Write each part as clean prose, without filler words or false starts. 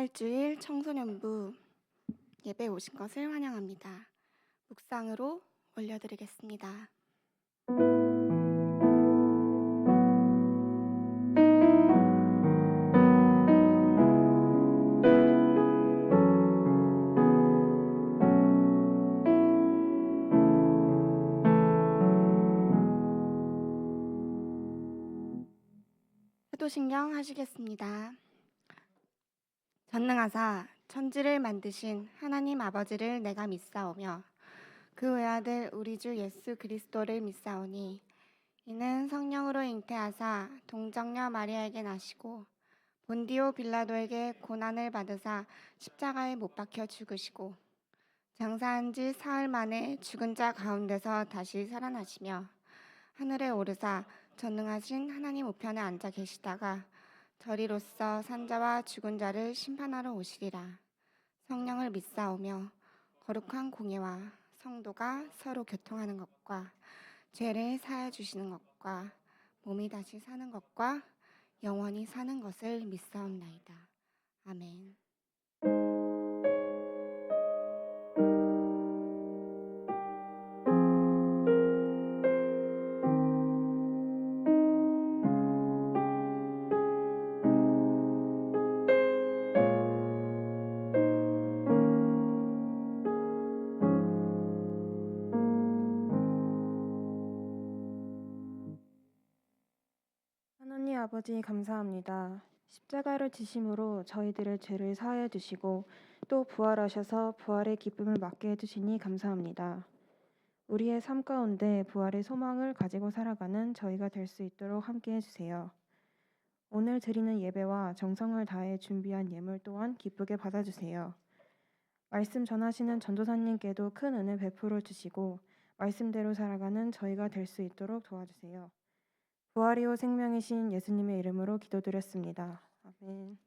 부활주일 청소년부 예배 오신 것을 환영합니다. 묵상으로 올려드리겠습니다. 효도신경 하시겠습니다. 전능하사 천지를 만드신 하나님 아버지를 내가 믿사오며 그 외아들 우리 주 예수 그리스도를 믿사오니 이는 성령으로 잉태하사 동정녀 마리아에게 나시고 본디오 빌라도에게 고난을 받으사 십자가에 못 박혀 죽으시고 장사한 지 사흘 만에 죽은 자 가운데서 다시 살아나시며 하늘에 오르사 전능하신 하나님 우편에 앉아 계시다가 저리로서 산자와 죽은 자를 심판하러 오시리라. 성령을 믿사오며 거룩한 공예와 성도가 서로 교통하는 것과 죄를 사해 주시는 것과 몸이 다시 사는 것과 영원히 사는 것을 믿사옵나이다. 아멘. 하나님 아버지 감사합니다. 십자가를 지심으로 저희들의 죄를 사하여 주시고 또 부활하셔서 부활의 기쁨을 맛게 해주시니 감사합니다. 우리의 삶 가운데 부활의 소망을 가지고 살아가는 저희가 될 수 있도록 함께 해주세요. 오늘 드리는 예배와 정성을 다해 준비한 예물 또한 기쁘게 받아주세요. 말씀 전하시는 전도사님께도 큰 은혜 베풀어 주시고 말씀대로 살아가는 저희가 될 수 있도록 도와주세요. 부활이요 생명이신 예수님의 이름으로 기도드렸습니다. 아멘.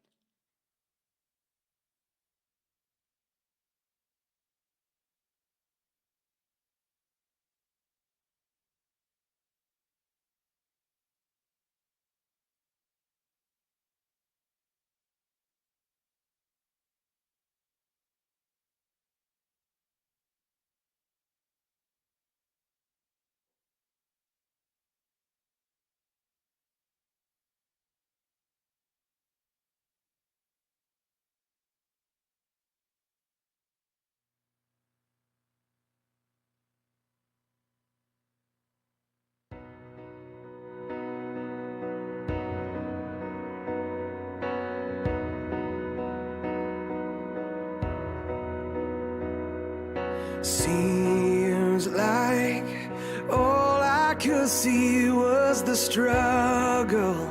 Seems like all I could see was the struggle,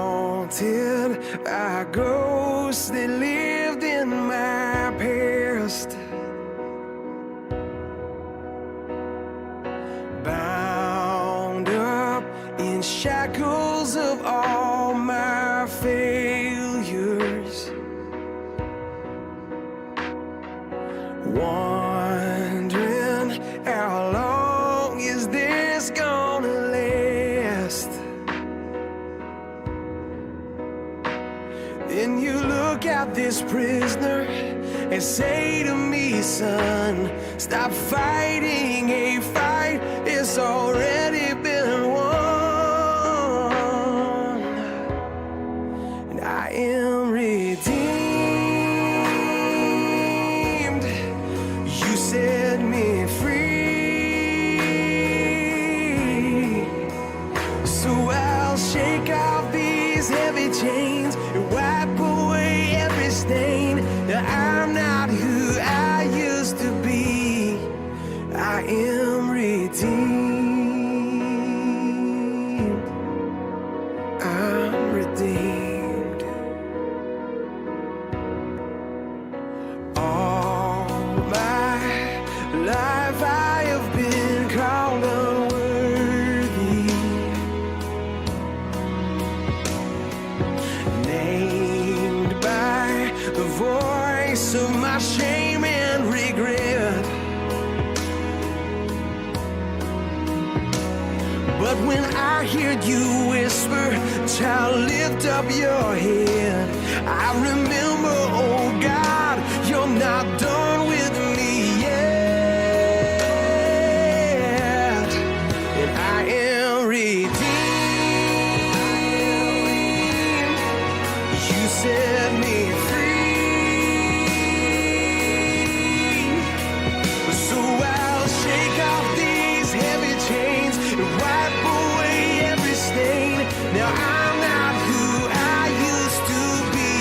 haunted by ghosts that lived in my past, bound up in shackles of all my failures, wondering how long is this gonna last. Then you look at this prisoner and say to me, son, stop fighting a fight it's already been won. And I am redeemed. You set me free. So I'll shake off these heavy chains and wipe away every stain. I'm not who I used to be. I am redeemed. I'm redeemed. All my life I have been called unworthy, named by the voice of my shame and regret. But when I hear you whisper, child, lift up your head, I remember, oh God, you're not done with me yet. And I am redeemed. You set me free. So I'll shake off these heavy chains and wipe away every stain. Now I'm not who I used to be,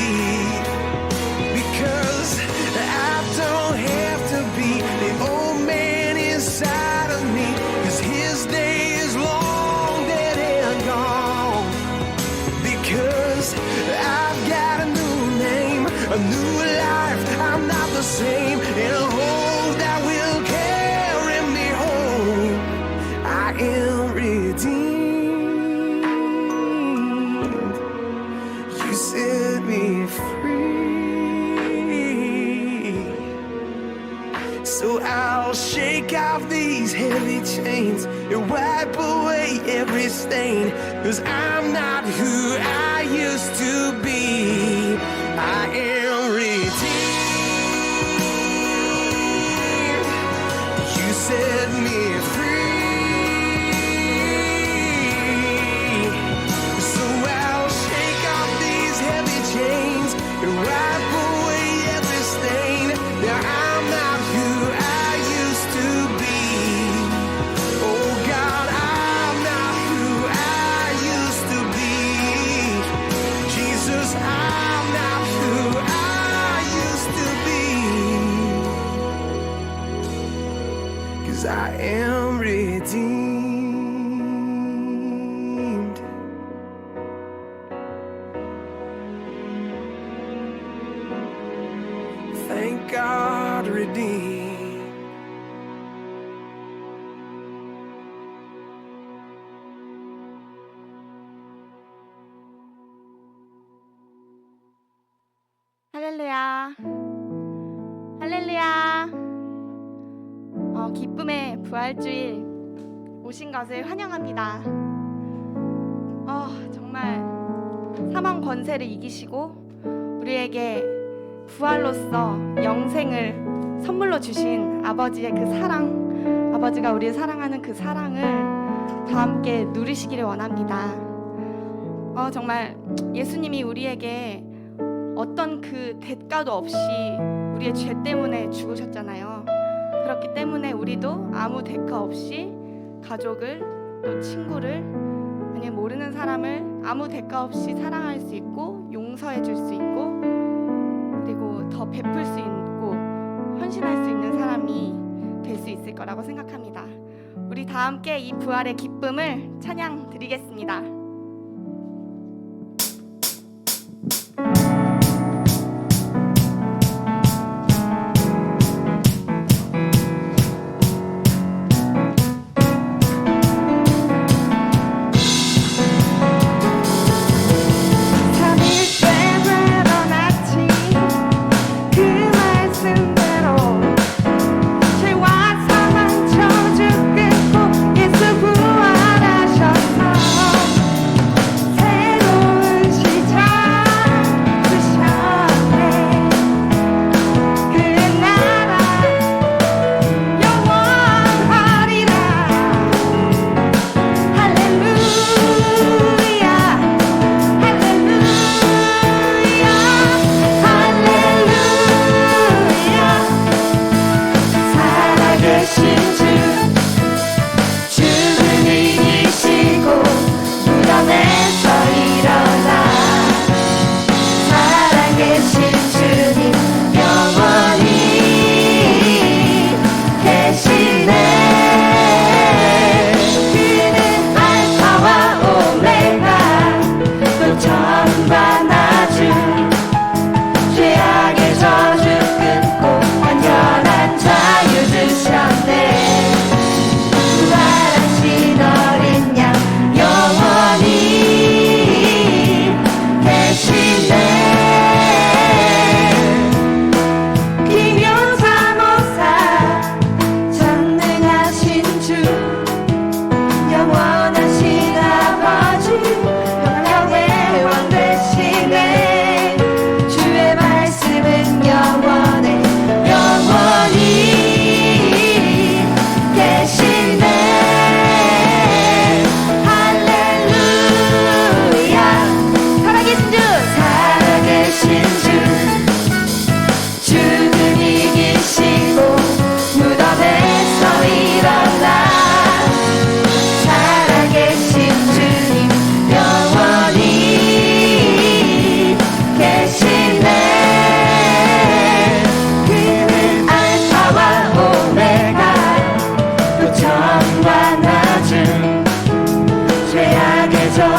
because I don't have to be the old man inside of me, 'cause his day is long dead and gone. Because I've got a new name, a new life, I'm not the same, and a hope that will carry me home. I am redeemed. You set me free. So I'll shake off these heavy chains and wipe away every stain, 'cause I'm not who I used to be. I am redeemed. You set me free. So I'll shake off these heavy chains and wipe away every stain. Now I'm not who I used to be. Oh God, I'm not who I used to be. Jesus, I'm not who I used to be. 'Cause I am redeemed. Thank God, redeemed. 할렐루야. 할렐루야. 기쁨의 부활주일 오신 것을 환영합니다. 정말 사망 권세를 이기시고 우리에게 부활로서 영생을 선물로 주신 아버지의 그 사랑, 아버지가 우리를 사랑하는 그 사랑을 다 함께 누리시기를 원합니다. 정말 예수님이 우리에게 어떤 그 대가도 없이 우리의 죄 때문에 죽으셨잖아요. 그렇기 때문에 우리도 아무 대가 없이 가족을, 또 친구를, 아니면 모르는 사람을 아무 대가 없이 사랑할 수 있고 용서해 줄 수 있고, 그리고 더 베풀 수 있고 헌신할 수 있는 사람이 될 수 있을 거라고 생각합니다. 우리 다 함께 이 부활의 기쁨을 찬양 드리겠습니다. 죄와 사망 저주 끊고 예수 부활하셨어.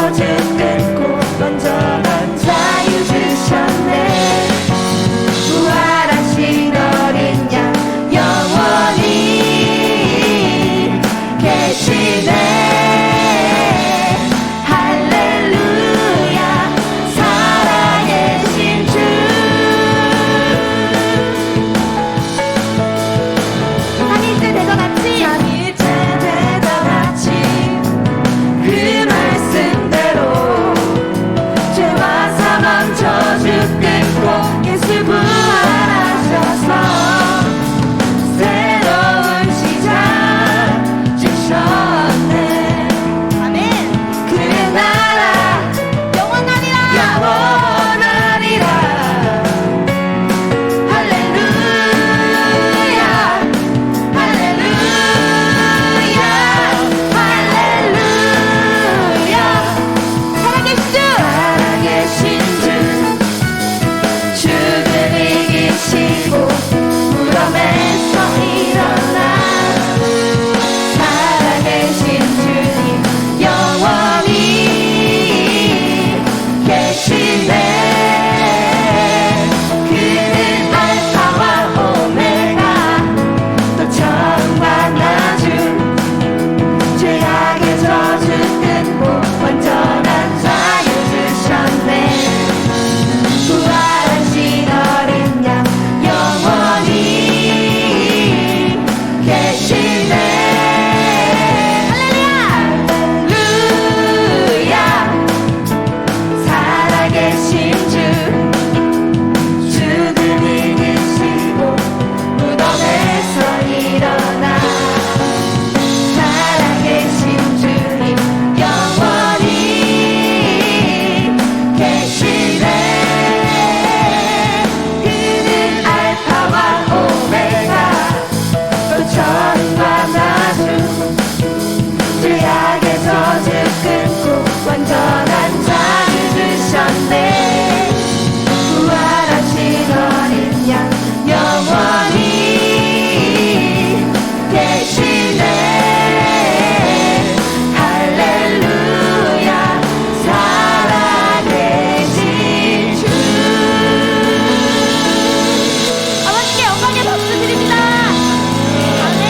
저주 끊고 완전한 자유 주셨네. 부활하신 어린 양 영원히 계시네. 할렐루야 살아계신 주. 삼일째 되던 아침 그 말씀대로 죄와 사망 저주 끊고 예수 부활하셔서 새로운 시작 주셨네. 아멘. 그 나라 영원하리라. 할렐루야 할렐루야 할렐루야. 살아계신 주 죽음 이기시고 무덤에서 일어나 살아계신 주님 영원히 계시네. 그는 알파와 오메가 또 처음과 나중 죄악의 저주 끊고 완전한 자유 주셨네. 부활하신 어린 양 영원히 계시네. 할렐루야 살아계신 주 죽음 이기시고 무덤에서 일어나 살아계신 주님 영원히 계시네. 그는 알파와 오메가 또 처음과 나중 죄악의 저주 끊고 완전한 자유 주셨네. 부활하신 어린 양 영원히 계시네. 할렐루야 살아계신 주. 아버지께 영광의 박수 드립니다. 아멘.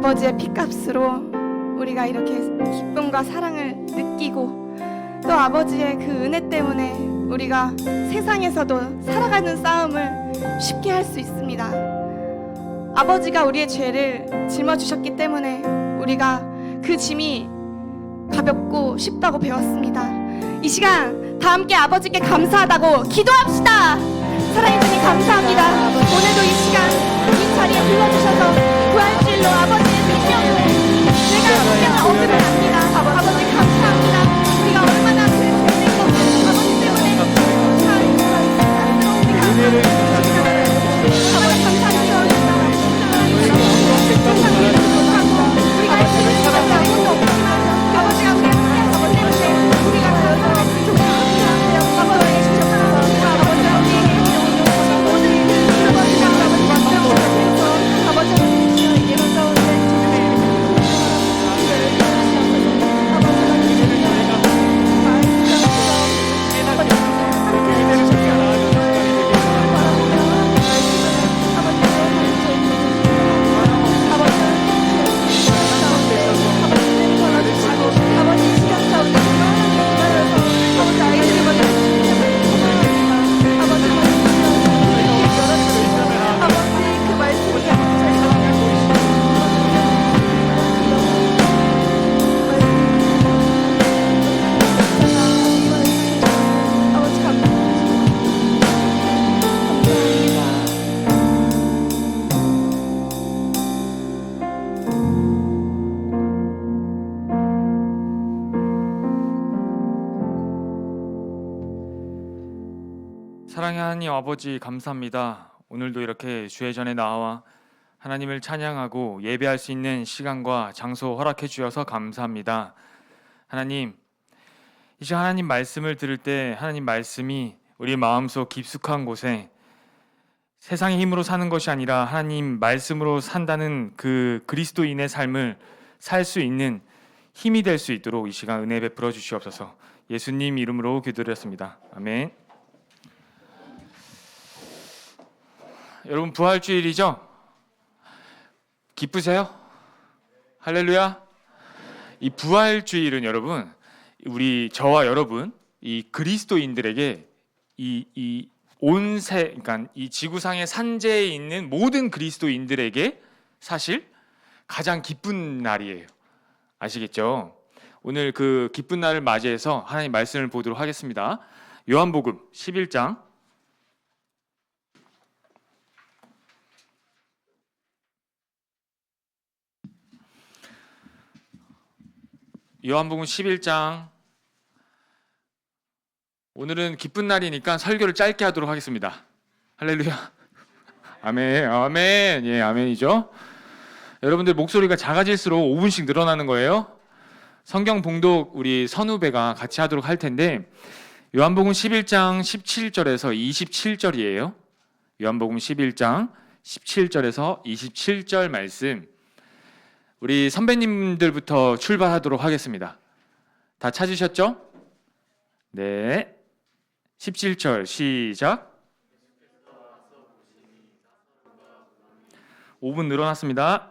아버지의 피값으로 우리가 이렇게 기쁨과 사랑을 느끼고 또 아버지의 그 은혜 때문에 우리가 세상에서도 살아가는 싸움을 쉽게 할 수 있습니다. 아버지가 우리의 죄를 짊어주셨기 때문에 우리가 그 짐이 가볍고 쉽다고 배웠습니다. 이 시간 다 함께 아버지께 감사하다고 기도합시다. 사랑해 주님 감사합니다. 오늘도 이 시간 이 자리에 불러주셔서 부활주일로 아버지의 생명으로 내가 함께한 어둠을 압니다. 아버지 감사합니다. 우리가 얼마나 그 죄된 것을 아버지 때문에 참 감사합니다. 아버지 감사합니다. 우리가 할 수 있는 것이 아무것도 없지만 아버지가 우리의 함께하셨기 때문에 우리가 감사할 수 있습니다. 아버지의 주셔서 아버지가 우리에게 모든 그 아버지가 만들어주셔서 아버지가 주시어 예로서운 사랑의 하나님 아버지 감사합니다. 오늘도 이렇게 주의 전에 나와 하나님을 찬양하고 예배할 수 있는 시간과 장소 허락해 주셔서 감사합니다. 하나님, 이제 하나님 말씀을 들을 때 하나님 말씀이 우리 마음속 깊숙한 곳에 세상의 힘으로 사는 것이 아니라 하나님 말씀으로 산다는 그 그리스도인의 삶을 살 수 있는 힘이 될 수 있도록 이 시간 은혜 베풀어 주시옵소서. 예수님 이름으로 기도드렸습니다. 아멘. 여러분 부활주일이죠? 기쁘세요? 할렐루야. 이 부활주일은 여러분 우리 저와 여러분 이 그리스도인들에게 이 온세 그러니까 이 지구상의 산재에 있는 모든 그리스도인들에게 사실 가장 기쁜 날이에요. 아시겠죠? 오늘 그 기쁜 날을 맞이해서 하나님 말씀을 보도록 하겠습니다. 요한복음 11장 요한복음 11장 오늘은 기쁜 날이니까 설교를 짧게 하도록 하겠습니다. 할렐루야. 아멘. 아멘. 예, 아멘이죠. 여러분들 목소리가 작아질수록 5분씩 늘어나는 거예요. 성경 봉독 우리 선후배가 같이 하도록 할 텐데 요한복음 11장 17절에서 27절이에요. 요한복음 11장 17절에서 27절 말씀 우리 선배님들부터 출발하도록 하겠습니다. 다 찾으셨죠? 네. 17절 시작. 5분 늘어났습니다.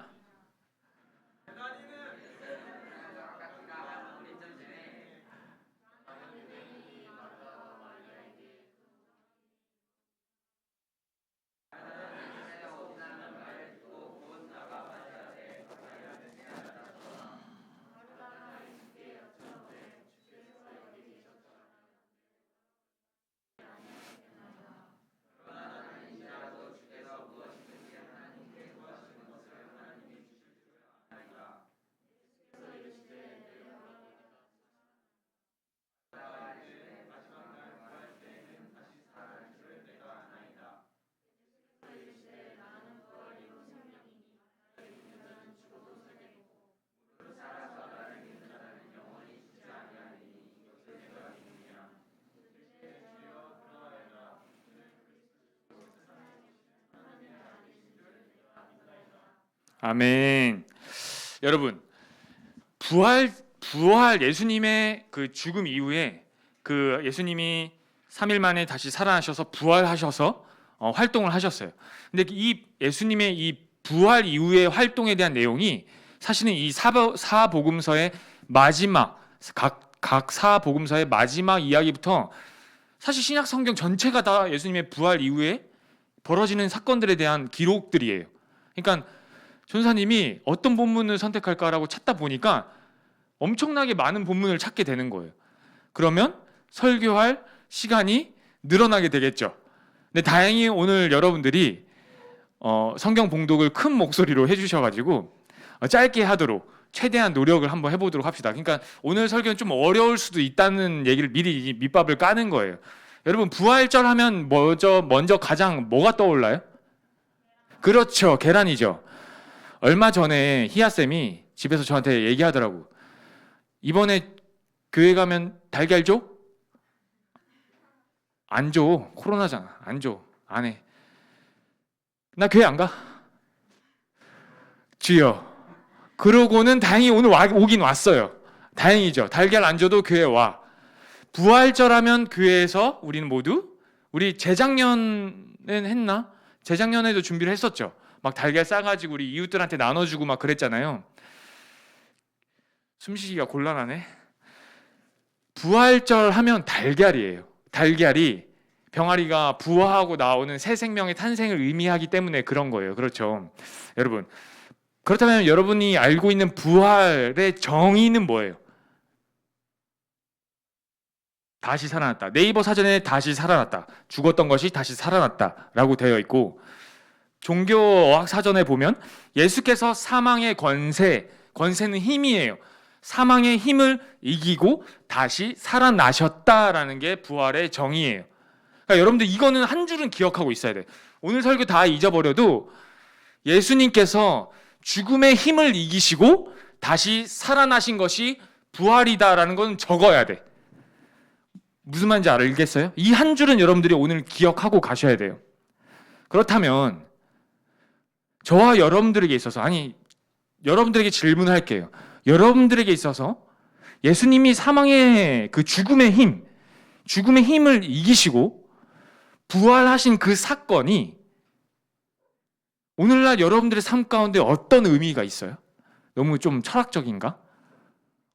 아멘. 여러분 부활 예수님의 그 죽음 이후에 그 예수님이 3일 만에 다시 살아나셔서 부활하셔서 활동을 하셨어요. 근데 이 예수님의 이 부활 이후의 활동에 대한 내용이 사실은 이 사복음서의 마지막 각 사복음서의 마지막 이야기부터 사실 신약 성경 전체가 다 예수님의 부활 이후에 벌어지는 사건들에 대한 기록들이에요. 그러니까 전사님이 어떤 본문을 선택할까라고 찾다 보니까 엄청나게 많은 본문을 찾게 되는 거예요. 그러면 설교할 시간이 늘어나게 되겠죠. 근데 다행히 오늘 여러분들이 성경 봉독을 큰 목소리로 해주셔가지고 짧게 하도록 최대한 노력을 한번 해보도록 합시다. 그러니까 오늘 설교는 좀 어려울 수도 있다는 얘기를 미리 밑밥을 까는 거예요. 여러분 부활절 하면 먼저 가장 뭐가 떠올라요? 그렇죠, 계란이죠. 얼마 전에 희아쌤이 집에서 저한테 얘기하더라고. 이번에 교회 가면 달걀 줘? 안 줘. 코로나잖아. 안 줘. 안 해. 나 교회 안 가. 주여. 그러고는 다행히 오늘 오긴 왔어요. 다행이죠. 달걀 안 줘도 교회 와. 부활절 하면 교회에서 우리는 모두 우리 재작년엔 했나? 재작년에도 준비를 했었죠. 막 달걀 싸가지고 우리 이웃들한테 나눠주고 막 그랬잖아요. 숨쉬기가 곤란하네. 부활절 하면 달걀이에요. 달걀이 병아리가 부화하고 나오는 새 생명의 탄생을 의미하기 때문에 그런 거예요. 그렇죠. 여러분, 그렇다면 여러분이 알고 있는 부활의 정의는 뭐예요? 다시 살아났다. 네이버 사전에 다시 살아났다. 죽었던 것이 다시 살아났다 라고 되어 있고, 종교어학 사전에 보면 예수께서 사망의 권세는 힘이에요. 사망의 힘을 이기고 다시 살아나셨다라는 게 부활의 정의예요. 그러니까 여러분들 이거는 한 줄은 기억하고 있어야 돼. 오늘 설교 다 잊어버려도 예수님께서 죽음의 힘을 이기시고 다시 살아나신 것이 부활이다라는 건 적어야 돼. 무슨 말인지 알겠어요? 이 한 줄은 여러분들이 오늘 기억하고 가셔야 돼요. 그렇다면 저와 여러분들에게 있어서, 여러분들에게 질문할게요. 여러분들에게 있어서 예수님이 사망의 그 죽음의 힘을 이기시고 부활하신 그 사건이 오늘날 여러분들의 삶 가운데 어떤 의미가 있어요? 너무 좀 철학적인가?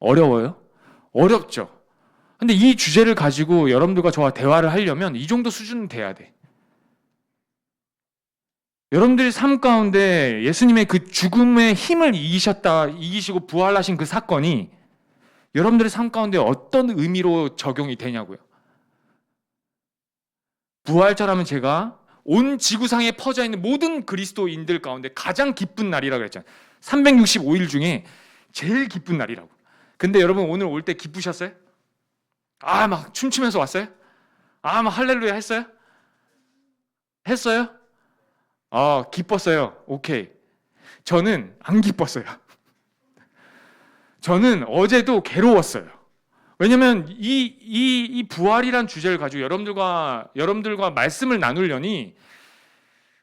어려워요? 어렵죠. 근데 이 주제를 가지고 여러분들과 저와 대화를 하려면 이 정도 수준은 돼야 돼. 여러분들의 삶 가운데 예수님의 그 죽음의 힘을 이기시고 부활하신 그 사건이 여러분들의 삶 가운데 어떤 의미로 적용이 되냐고요. 부활절하면 제가 온 지구상에 퍼져 있는 모든 그리스도인들 가운데 가장 기쁜 날이라고 그랬잖아요. 365일 중에 제일 기쁜 날이라고. 근데 여러분 오늘 올 때 기쁘셨어요? 막 춤추면서 왔어요? 막 할렐루야 했어요? 했어요? 기뻤어요. 오케이. 저는 안 기뻤어요. 저는 어제도 괴로웠어요. 왜냐면 이 부활이란 주제를 가지고 여러분들과 말씀을 나누려니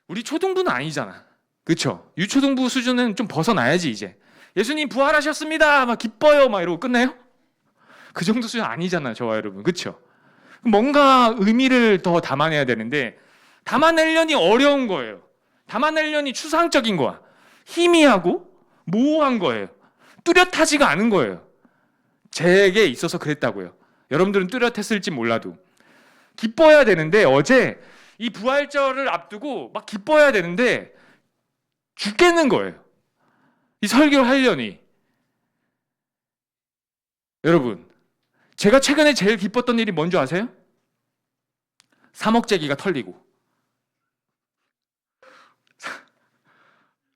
우리 초등부는 아니잖아. 그렇죠? 유초등부 수준은 좀 벗어나야지 이제. 예수님 부활하셨습니다. 막 기뻐요. 막 이러고 끝나요? 그 정도 수준 아니잖아요, 저와 여러분. 그렇죠? 뭔가 의미를 더 담아내야 되는데 담아내려니 어려운 거예요. 담아내려니 추상적인 거야. 희미하고 모호한 거예요. 뚜렷하지가 않은 거예요. 제게 있어서 그랬다고요. 여러분들은 뚜렷했을지 몰라도. 기뻐야 되는데 어제 이 부활절을 앞두고 막 기뻐야 되는데 죽겠는 거예요. 이 설교를 하려니. 여러분, 제가 최근에 제일 기뻤던 일이 뭔지 아세요? 3억짜기가 털리고.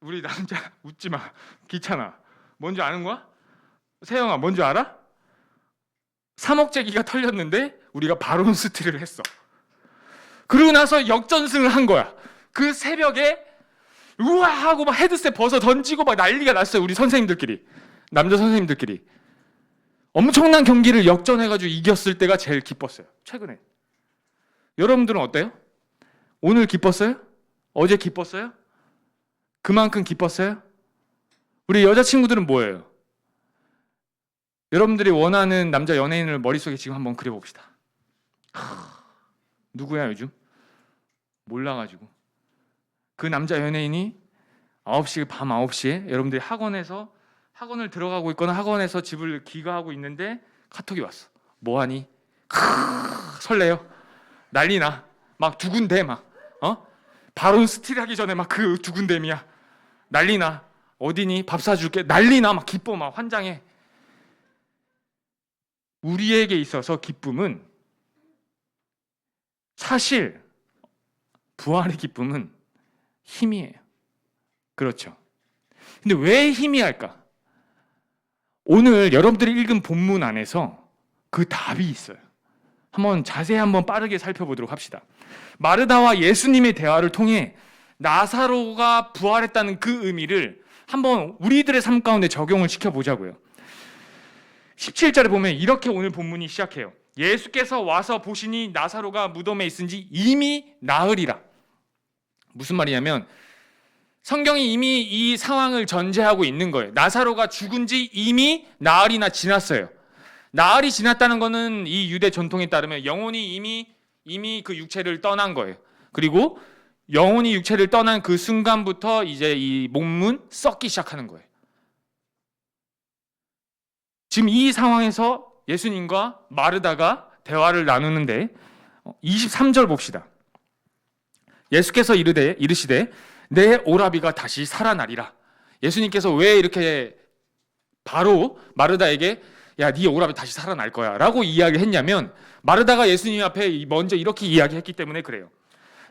우리 남자 웃지 마. 귀찮아. 뭔지 아는 거야? 세영아, 뭔지 알아? 3억짜기가 털렸는데 우리가 바론스트를 했어. 그러고 나서 역전승을 한 거야. 그 새벽에 우와 하고 막 헤드셋 벗어 던지고 막 난리가 났어요. 우리 선생님들끼리. 남자 선생님들끼리. 엄청난 경기를 역전해가지고 이겼을 때가 제일 기뻤어요. 최근에. 여러분들은 어때요? 오늘 기뻤어요? 어제 기뻤어요? 그만큼 기뻤어요? 우리 여자친구들은 뭐예요? 여러분들이 원하는 남자 연예인을 머릿속에 지금 한번 그려봅시다. 누구야 요즘? 몰라가지고. 그 남자 연예인이 밤 9시에 여러분들이 학원에서 학원을 들어가고 있거나 학원에서 집을 귀가하고 있는데 카톡이 왔어. 뭐하니? 설레요. 난리나. 막 두근대 막. 바로 스틸하기 전에 막 그 두근댐이야. 난리나. 어디니? 밥 사줄게. 난리나. 막 기뻐 막 환장해. 우리에게 있어서 기쁨은 사실 부활의 기쁨은 희미해요. 그렇죠. 근데 왜 희미할까? 오늘 여러분들이 읽은 본문 안에서 그 답이 있어요. 자세히 한번 빠르게 살펴보도록 합시다. 마르다와 예수님의 대화를 통해 나사로가 부활했다는 그 의미를 한번 우리들의 삶 가운데 적용을 시켜보자고요. 17절에 보면 이렇게 오늘 본문이 시작해요. 예수께서 와서 보시니 나사로가 무덤에 있은지 이미 나으리라. 무슨 말이냐면 성경이 이미 이 상황을 전제하고 있는 거예요. 나사로가 죽은 지 이미 나흘이나 지났어요. 나흘이 지났다는 것은 이 유대 전통에 따르면 영혼이 이미 그 육체를 떠난 거예요. 그리고 영혼이 육체를 떠난 그 순간부터 이제 이 몸은 썩기 시작하는 거예요. 지금 이 상황에서 예수님과 마르다가 대화를 나누는데 23절 봅시다. 예수께서 이르시되 내 오라비가 다시 살아나리라. 예수님께서 왜 이렇게 바로 마르다에게 야, 네 오라비 다시 살아날 거야 라고 이야기했냐면 마르다가 예수님 앞에 먼저 이렇게 이야기했기 때문에 그래요.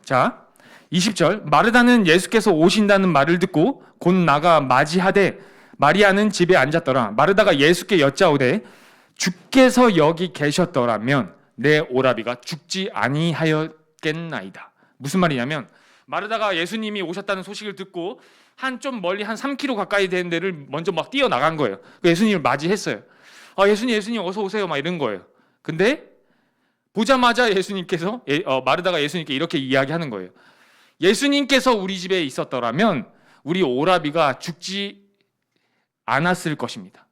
자, 20절 마르다는 예수께서 오신다는 말을 듣고 곧 나가 맞이하되 마리아는 집에 앉았더라. 마르다가 예수께 여짜오되 주께서 여기 계셨더라면 내 오라비가 죽지 아니하였겠나이다. 무슨 말이냐면 마르다가 예수님이 오셨다는 소식을 듣고 좀 멀리 한 3km 가까이 되는 데를 먼저 막 뛰어나간 거예요. 예수님을 맞이했어요. 예수님 어서 오세요 막 이런 거예요. 근데 보자마자 마르다가 예수님께 이렇게 이야기하는 거예요. 예수님께서 우리 집에 있었더라면 우리 오라비가 죽지 않았을 것입니다.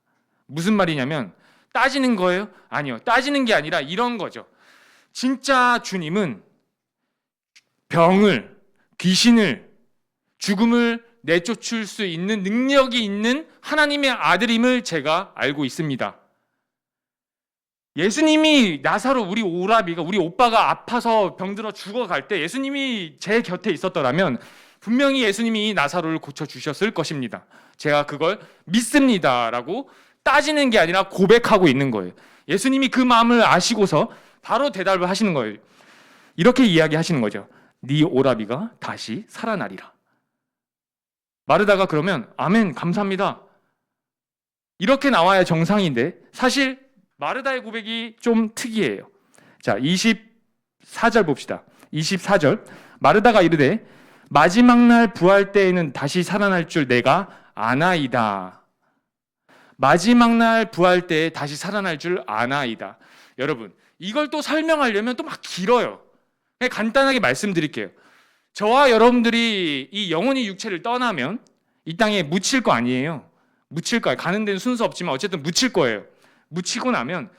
무슨 말이냐면 따지는 거예요? 아니요. 따지는 게 아니라 이런 거죠. 진짜 주님은 병을, 귀신을, 죽음을 내쫓을 수 있는 능력이 있는 하나님의 아들임을 제가 알고 있습니다. 예수님이 나사로 우리 오빠가 아파서 병들어 죽어갈 때 예수님이 제 곁에 있었더라면 분명히 예수님이 나사로를 고쳐주셨을 것입니다. 제가 그걸 믿습니다라고 따지는 게 아니라 고백하고 있는 거예요. 예수님이 그 마음을 아시고서 바로 대답을 하시는 거예요. 이렇게 이야기하시는 거죠. 네 오라비가 다시 살아나리라. 마르다가 그러면 아멘 감사합니다. 이렇게 나와야 정상인데 사실 마르다의 고백이 좀 특이해요. 자, 24절 봅시다. 24절 마르다가 이르되 마지막 날 부활 때에는 다시 살아날 줄 내가 아나이다. 마지막 날 부활 때에 다시 살아날 줄 아나이다. 여러분 이걸 또 설명하려면 또 막 길어요. 그냥 간단하게 말씀드릴게요. 저와 여러분들이 이 영혼이 육체를 떠나면 이 땅에 묻힐 거 아니에요. 묻힐 거예요. 가는 데는 순서 없지만 어쨌든 묻힐 거예요. 묻히고 나면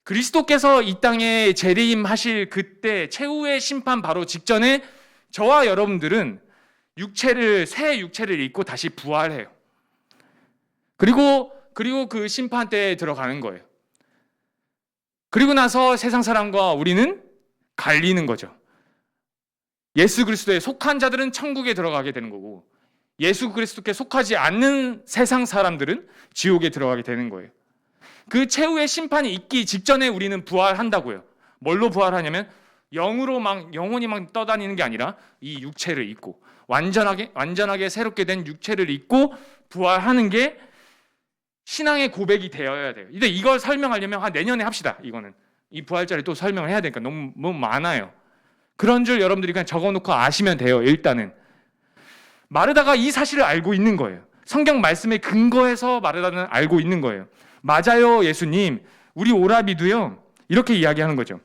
그리스도께서 이 땅에 재림하실 그때 최후의 심판 바로 직전에 저와 여러분들은 새 육체를 입고 다시 부활해요. 그리고 그 심판 때에 들어가는 거예요. 그리고 나서 세상 사람과 우리는 갈리는 거죠. 예수 그리스도에 속한 자들은 천국에 들어가게 되는 거고 예수 그리스도께 속하지 않는 세상 사람들은 지옥에 들어가게 되는 거예요. 그 최후의 심판이 있기 직전에 우리는 부활한다고요. 뭘로 부활하냐면 영혼이 막 떠다니는 게 아니라 이 육체를 입고 완전하게 새롭게 된 육체를 입고 부활하는 게 신앙의 고백이 되어야 돼요. 근데 이걸 설명하려면 내년에 합시다. 이 부활절에 또 설명을 해야 되니까 너무 많아요. 그런 줄 여러분들이 그냥 적어놓고 아시면 돼요. 일단은 마르다가 이 사실을 알고 있는 거예요. 성경 말씀에 근거해서 마르다는 알고 있는 거예요. 맞아요, 예수님. 우리 오라비도요. 이렇게 이야기하는 거죠.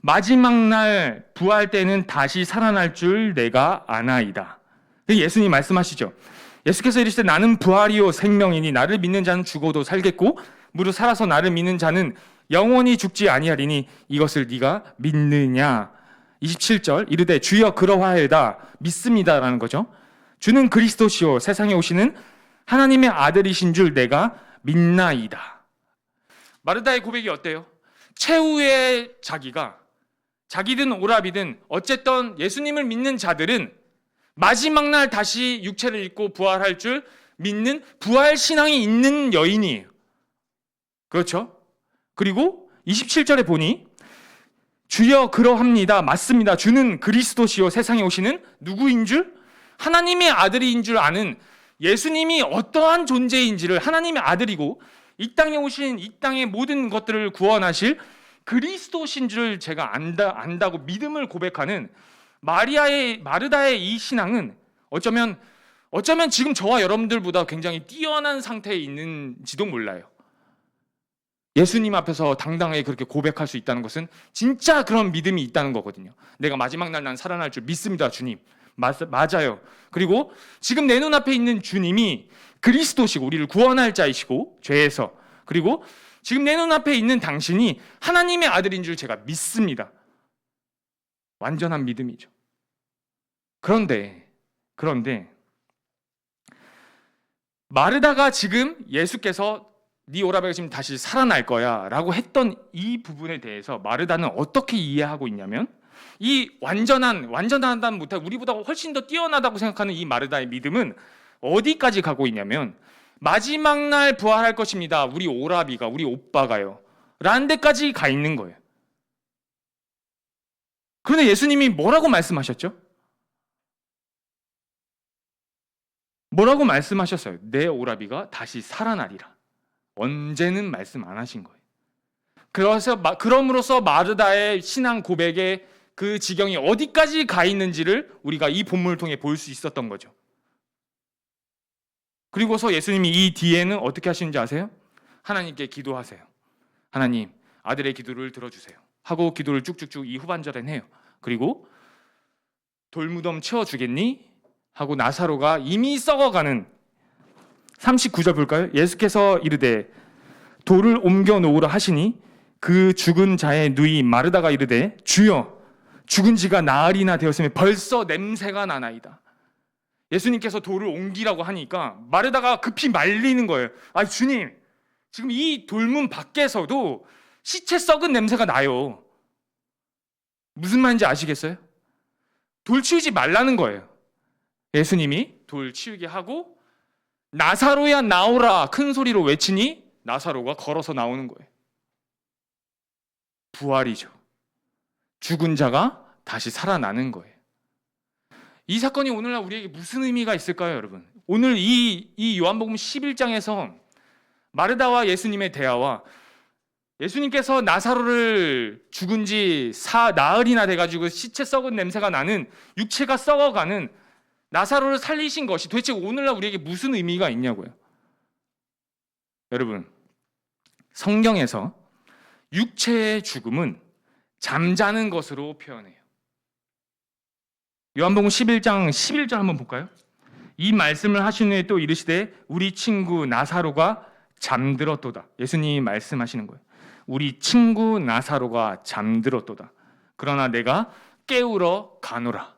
마지막 날 부활 때는 다시 살아날 줄 내가 아나이다. 예수님 말씀하시죠. 예수께서 이르시되 나는 부활이요 생명이니 나를 믿는 자는 죽어도 살겠고 무릇 살아서 나를 믿는 자는 영원히 죽지 아니하리니 이것을 네가 믿느냐. 27절 이르되 주여 그러하여다 믿습니다라는 거죠. 주는 그리스도시요 세상에 오시는 하나님의 아들이신 줄 내가 믿나이다. 마르다의 고백이 어때요? 최후의 자기든 오라비든 어쨌든 예수님을 믿는 자들은 마지막 날 다시 육체를 입고 부활할 줄 믿는 부활 신앙이 있는 여인이에요. 그렇죠? 그리고 27절에 보니 주여 그러합니다. 맞습니다. 주는 그리스도시요 세상에 오시는 누구인 줄? 하나님의 아들인 줄 아는 예수님이 어떠한 존재인지를 하나님의 아들이고 이 땅에 오신 이 땅의 모든 것들을 구원하실 그리스도신 줄 제가 안다고 믿음을 고백하는 마르다의 이 신앙은 어쩌면 지금 저와 여러분들보다 굉장히 뛰어난 상태에 있는지도 몰라요. 예수님 앞에서 당당하게 그렇게 고백할 수 있다는 것은 진짜 그런 믿음이 있다는 거거든요. 내가 마지막 날 난 살아날 줄 믿습니다, 주님. 맞아요. 그리고 지금 내 눈앞에 있는 주님이 그리스도시고 우리를 구원할 자이시고 죄에서, 그리고 지금 내 눈앞에 있는 당신이 하나님의 아들인 줄 제가 믿습니다. 완전한 믿음이죠. 그런데 마르다가 지금 예수께서 네 오라비가 지금 다시 살아날 거야 라고 했던 이 부분에 대해서 마르다는 어떻게 이해하고 있냐면, 이 완전하다는 못하고 우리보다 훨씬 더 뛰어나다고 생각하는 이 마르다의 믿음은 어디까지 가고 있냐면, 마지막 날 부활할 것입니다, 우리 오라비가, 우리 오빠가요 라는 데까지 가 있는 거예요. 그런데 예수님이 뭐라고 말씀하셨죠? 뭐라고 말씀하셨어요? 내 오라비가 다시 살아나리라. 언제는 말씀 안 하신 거예요. 그럼으로써 마르다의 신앙 고백의 그 지경이 어디까지 가 있는지를 우리가 이 본문을 통해 볼 수 있었던 거죠. 그리고서 예수님이 이 뒤에는 어떻게 하시는지 아세요? 하나님께 기도하세요. 하나님, 아들의 기도를 들어주세요 하고 기도를 쭉쭉쭉 이 후반절엔 해요. 그리고 돌무덤 채워주겠니? 하고 나사로가 이미 썩어가는 39절 볼까요? 예수께서 이르되 돌을 옮겨 놓으라 하시니 그 죽은 자의 누이 마르다가 이르되 주여 죽은 지가 나흘이나 되었으며 벌써 냄새가 나나이다. 예수님께서 돌을 옮기라고 하니까 마르다가 급히 말리는 거예요. 아, 주님, 지금 이 돌문 밖에서도 시체 썩은 냄새가 나요. 무슨 말인지 아시겠어요? 돌 치우지 말라는 거예요. 예수님이 돌 치우게 하고 나사로야 나오라 큰 소리로 외치니 나사로가 걸어서 나오는 거예요. 부활이죠. 죽은 자가 다시 살아나는 거예요. 이 사건이 오늘날 우리에게 무슨 의미가 있을까요, 여러분? 오늘 이 요한복음 11장에서 마르다와 예수님의 대화와 예수님께서 나사로를 죽은 지 나흘이나 돼가지고 시체 썩은 냄새가 나는, 육체가 썩어가는 나사로를 살리신 것이 도대체 오늘날 우리에게 무슨 의미가 있냐고요. 여러분, 성경에서 육체의 죽음은 잠자는 것으로 표현해요. 요한복음 11장 11절 한번 볼까요? 이 말씀을 하신 후에 또 이르시되 우리 친구 나사로가 잠들었도다. 예수님이 말씀하시는 거예요. 우리 친구 나사로가 잠들었도다. 그러나 내가 깨우러 가노라.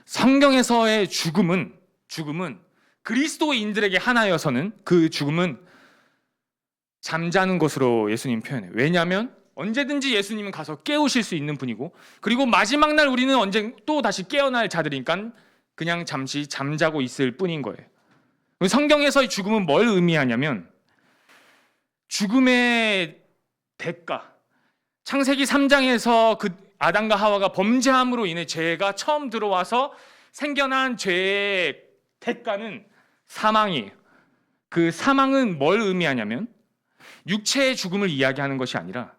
성경에서의 죽음은 그리스도인들에게 하나여서는 그 죽음은 잠자는 것으로 예수님 표현해요. 왜냐하면 언제든지 예수님은 가서 깨우실 수 있는 분이고, 그리고 마지막 날 우리는 언제 또 다시 깨어날 자들이니까 그냥 잠시 잠자고 있을 뿐인 거예요. 성경에서의 죽음은 뭘 의미하냐면 죽음의 대가, 창세기 3장에서 그 아담과 하와가 범죄함으로 인해 죄가 처음 들어와서 생겨난 죄의 대가는 사망이에요. 그 사망은 뭘 의미하냐면 육체의 죽음을 이야기하는 것이 아니라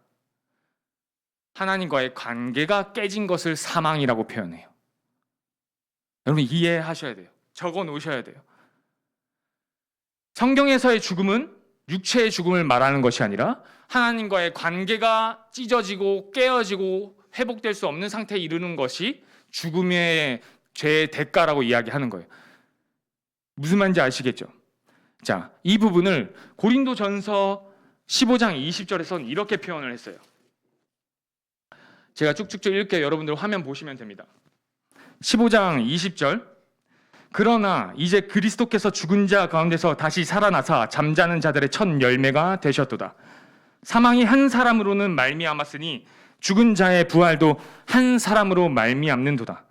하나님과의 관계가 깨진 것을 사망이라고 표현해요. 여러분 이해하셔야 돼요. 적어 놓으셔야 돼요. 성경에서의 죽음은 육체의 죽음을 말하는 것이 아니라 하나님과의 관계가 찢어지고 깨어지고 회복될 수 없는 상태에 이르는 것이 죽음의 죄의 대가라고 이야기하는 거예요. 무슨 말인지 아시겠죠? 자, 이 부분을 고린도전서 15장 20절에서는 이렇게 표현을 했어요. 제가 쭉쭉쭉 읽게 여러분들 화면 보시면 됩니다. 15장 20절 그러나 이제 그리스도께서 죽은 자 가운데서 다시 살아나사 잠자는 자들의 첫 열매가 되셨도다. 사망이 한 사람으로는 말미암았으니 죽은 자의 부활도 한 사람으로 말미암는도다.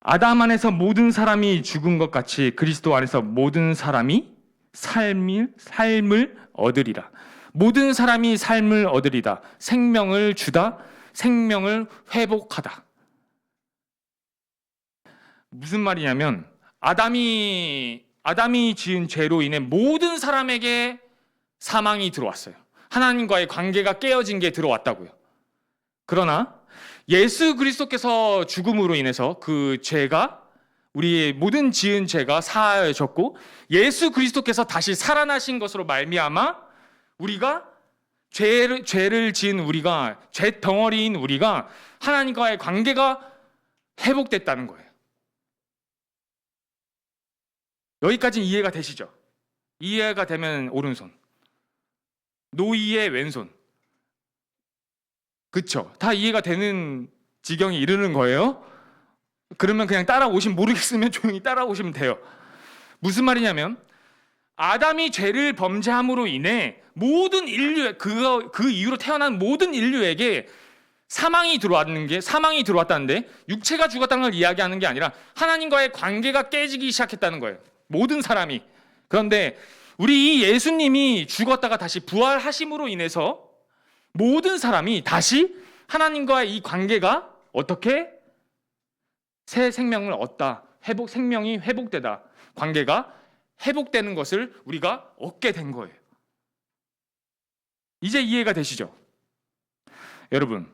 아담 안에서 모든 사람이 죽은 것 같이 그리스도 안에서 모든 사람이 삶을 얻으리라. 모든 사람이 삶을 얻으리다. 생명을 주다. 생명을 회복하다. 무슨 말이냐면 아담이 지은 죄로 인해 모든 사람에게 사망이 들어왔어요. 하나님과의 관계가 깨어진 게 들어왔다고요. 그러나 예수 그리스도께서 죽음으로 인해서 그 죄가, 우리의 모든 지은 죄가 사하여졌고 예수 그리스도께서 다시 살아나신 것으로 말미암아 우리가 죄를 지은 우리가, 죄 덩어리인 우리가 하나님과의 관계가 회복됐다는 거예요. 여기까지 이해가 되시죠? 이해가 되면 오른손, 노이의 왼손. 그쵸? 다 이해가 되는 지경에 이르는 거예요. 그러면 그냥 따라오시면, 모르겠으면 조용히 따라오시면 돼요. 무슨 말이냐면 아담이 죄를 범죄함으로 인해 모든 인류, 그 이후로 태어난 모든 인류에게 사망이 들어왔다는데 육체가 죽었다는 걸 이야기하는 게 아니라 하나님과의 관계가 깨지기 시작했다는 거예요. 모든 사람이. 그런데 우리 이 예수님이 죽었다가 다시 부활하심으로 인해서 모든 사람이 다시 하나님과의 이 관계가 어떻게 새 생명을 얻다. 생명이 회복되다. 관계가 회복되는 것을 우리가 얻게 된 거예요. 이제 이해가 되시죠? 여러분,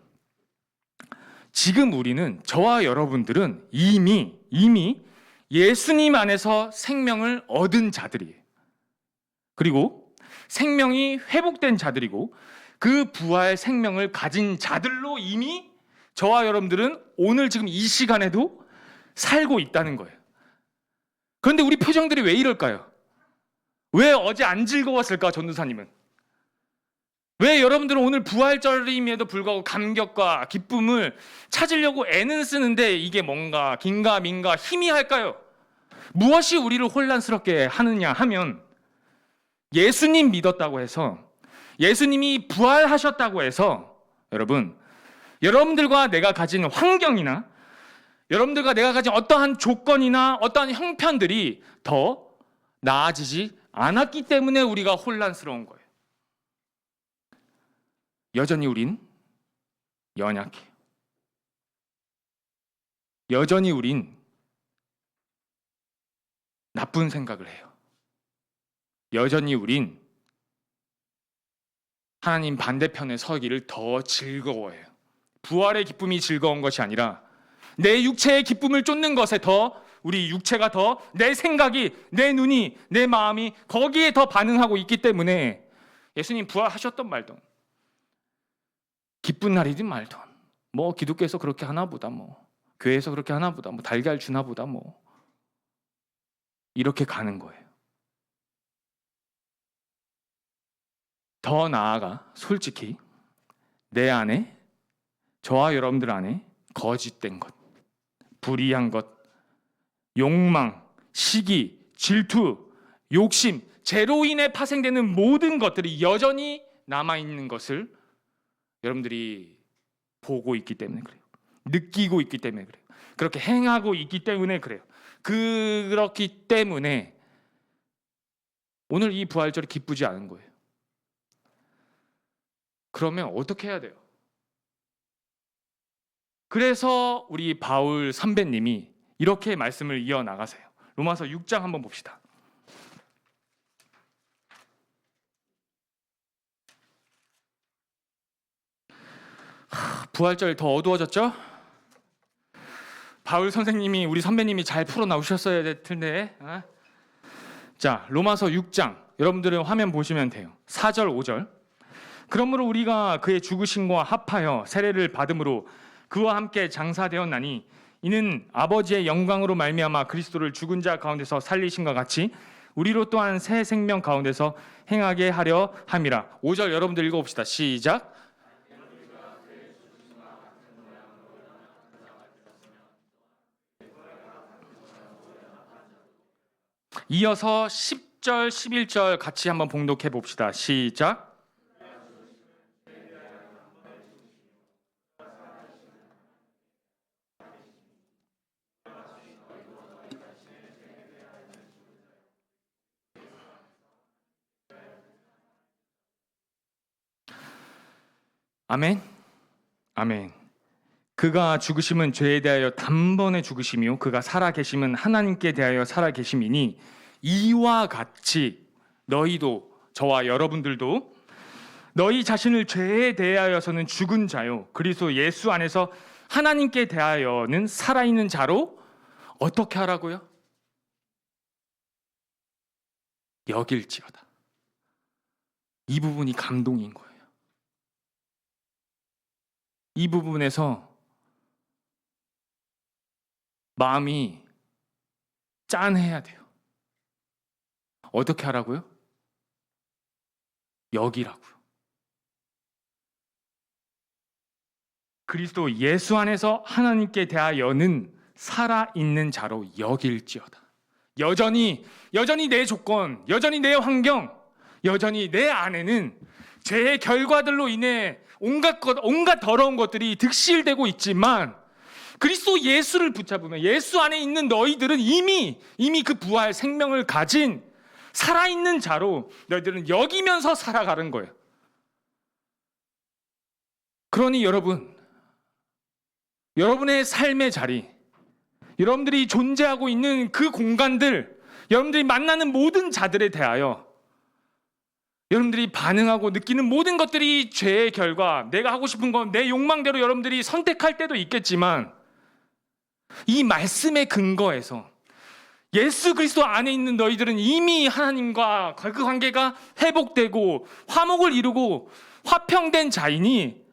지금 우리는, 저와 여러분들은 이미 예수님 안에서 생명을 얻은 자들이에요. 그리고 생명이 회복된 자들이고 그 부활 생명을 가진 자들로 이미 저와 여러분들은 오늘 지금 이 시간에도 살고 있다는 거예요. 그런데 우리 표정들이 왜 이럴까요? 왜 어제 안 즐거웠을까, 전도사님은? 왜 여러분들은 오늘 부활절임에도 불구하고 감격과 기쁨을 찾으려고 애는 쓰는데 이게 뭔가 긴가민가 희미할까요? 무엇이 우리를 혼란스럽게 하느냐 하면 예수님 믿었다고 해서, 예수님이 부활하셨다고 해서 여러분들과 내가 가진 환경이나 여러분들과 내가 가진 어떠한 조건이나 어떠한 형편들이 더 나아지지 않았기 때문에 우리가 혼란스러운 거예요. 여전히 우린 연약해요. 여전히 우린 나쁜 생각을 해요. 여전히 우린 하나님 반대편에 서기를 더 즐거워해요. 부활의 기쁨이 즐거운 것이 아니라 내 육체의 기쁨을 쫓는 것에 더, 우리 육체가 더, 내 생각이, 내 눈이, 내 마음이 거기에 더 반응하고 있기 때문에 예수님 부활하셨던 말던, 기쁜 날이든 말든, 뭐 기독교에서 그렇게 하나 보다, 뭐 교회에서 그렇게 하나 보다, 뭐 달걀 주나 보다, 뭐 이렇게 가는 거예요. 더 나아가 솔직히 내 안에, 저와 여러분들 안에 거짓된 것, 불의한 것, 욕망, 시기, 질투, 욕심, 죄로 인해 파생되는 모든 것들이 여전히 남아있는 것을 여러분들이 보고 있기 때문에 그래요. 느끼고 있기 때문에 그래요. 그렇게 행하고 있기 때문에 그래요. 그렇기 때문에 오늘 이 부활절이 기쁘지 않은 거예요. 그러면 어떻게 해야 돼요? 그래서 우리 바울 선배님이 이렇게 말씀을 이어나가세요. 로마서 6장 한번 봅시다. 부활절 더 어두워졌죠? 바울 선생님이, 우리 선배님이 잘 풀어나오셨어야 될 텐데. 자, 로마서 6장 여러분들은 화면 보시면 돼요. 4절 5절. 그러므로 우리가 그의 죽으심과 합하여 세례를 받음으로 그와 함께 장사되었나니 이는 아버지의 영광으로 말미암아 그리스도를 죽은 자 가운데서 살리신과 같이 우리로 또한 새 생명 가운데서 행하게 하려 함이라. 5절 여러분들 읽어봅시다. 시작. 이어서 10절, 11절 같이 한번 봉독해 봅시다. 시작. 아멘. 아멘. 그가 죽으심은 죄에 대하여 단번에 죽으심이요 그가 살아계심은 하나님께 대하여 살아계심이니 이와 같이 너희도 저와 여러분들도 너희 자신을 죄에 대하여서는 죽은 자요 그리스도 예수 안에서 하나님께 대하여는 살아있는 자로 어떻게 하라고요? 여길지어다. 이 부분이 감동인 거예요. 이 부분에서 마음이 짠해야 돼요. 어떻게 하라고요? 여기라고요. 그리스도 예수 안에서 하나님께 대하여는 살아있는 자로 여길지어다. 여전히 내 조건, 여전히 내 환경, 여전히 내 안에는 죄의 결과들로 인해 온갖 더러운 것들이 득실되고 있지만 그리스도 예수를 붙잡으면 예수 안에 있는 너희들은 이미 그 부활 생명을 가진 살아있는 자로 너희들은 여기면서 살아가는 거예요. 그러니 여러분의 삶의 자리, 여러분들이 존재하고 있는 그 공간들, 여러분들이 만나는 모든 자들에 대하여 여러분들이 반응하고 느끼는 모든 것들이 죄의 결과, 내가 하고 싶은 건 내 욕망대로 여러분들이 선택할 때도 있겠지만 이 말씀의 근거에서 예수 그리스도 안에 있는 너희들은 이미 하나님과 그 관계가 회복되고 화목을 이루고 화평된 자이니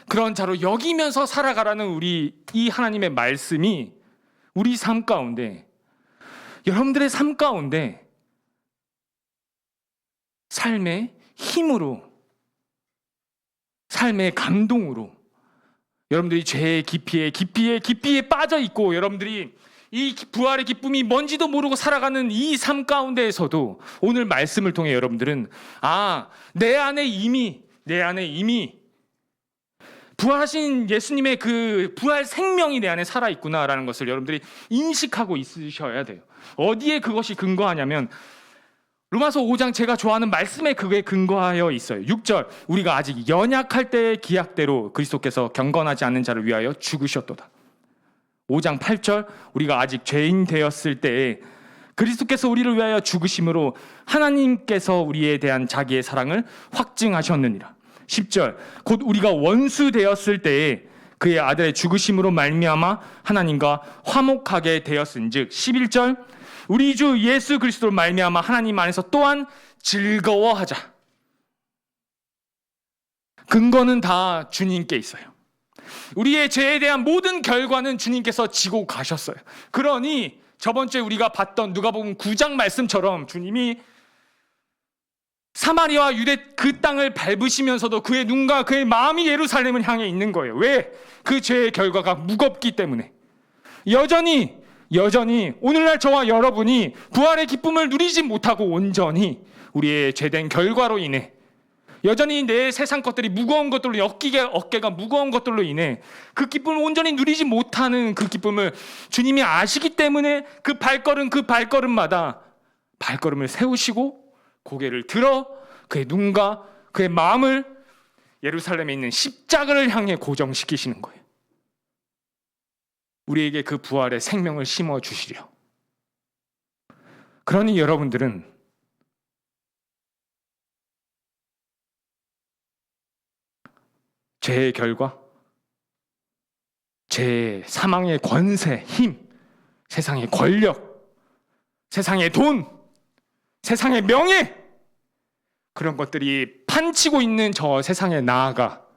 그런 자로 여기면서 살아가라는 우리 이 하나님의 말씀이 우리 삶 가운데, 여러분들의 삶 가운데 삶의 힘으로, 삶의 감동으로 여러분들이 죄의 깊이에 빠져 있고 여러분들이 이 부활의 기쁨이 뭔지도 모르고 살아가는 이 삶 가운데에서도 오늘 말씀을 통해 여러분들은 내 안에 이미 부활하신 예수님의 그 부활 생명이 내 안에 살아있구나라는 것을 여러분들이 인식하고 있으셔야 돼요. 어디에 그것이 근거하냐면 로마서 5장 제가 좋아하는 말씀에 그게 근거하여 있어요. 6절 우리가 아직 연약할 때의 기약대로 그리스도께서 경건하지 않는 자를 위하여 죽으셨도다. 5장 8절 우리가 아직 죄인 되었을 때에 그리스도께서 우리를 위하여 죽으심으로 하나님께서 우리에 대한 자기의 사랑을 확증하셨느니라. 10절 곧 우리가 원수 되었을 때에 그의 아들의 죽으심으로 말미암아 하나님과 화목하게 되었은즉 11절 우리 주 예수 그리스도로 말미암아 하나님 안에서 또한 즐거워하자. 근거는 다 주님께 있어요. 우리의 죄에 대한 모든 결과는 주님께서 지고 가셨어요. 그러니 저번 주에 우리가 봤던 누가복음 9장 말씀처럼 주님이 사마리아와 유대 그 땅을 밟으시면서도 그의 눈과 그의 마음이 예루살렘을 향해 있는 거예요. 왜? 그 죄의 결과가 무겁기 때문에. 여전히 오늘날 저와 여러분이 부활의 기쁨을 누리지 못하고 온전히 우리의 죄된 결과로 인해 여전히 내 세상 것들이 무거운 것들로 어깨가 무거운 것들로 인해 그 기쁨을 온전히 누리지 못하는 그 기쁨을 주님이 아시기 때문에 그 발걸음마다 발걸음을 세우시고 고개를 들어 그의 눈과 그의 마음을 예루살렘에 있는 십자가를 향해 고정시키시는 거예요. 우리에게 그 부활의 생명을 심어주시려. 그러니 여러분들은 죄의 결과, 죄의 사망의 권세, 힘, 세상의 권력, 세상의 돈, 세상의 명예, 그런 것들이 판치고 있는 저 세상에 나아가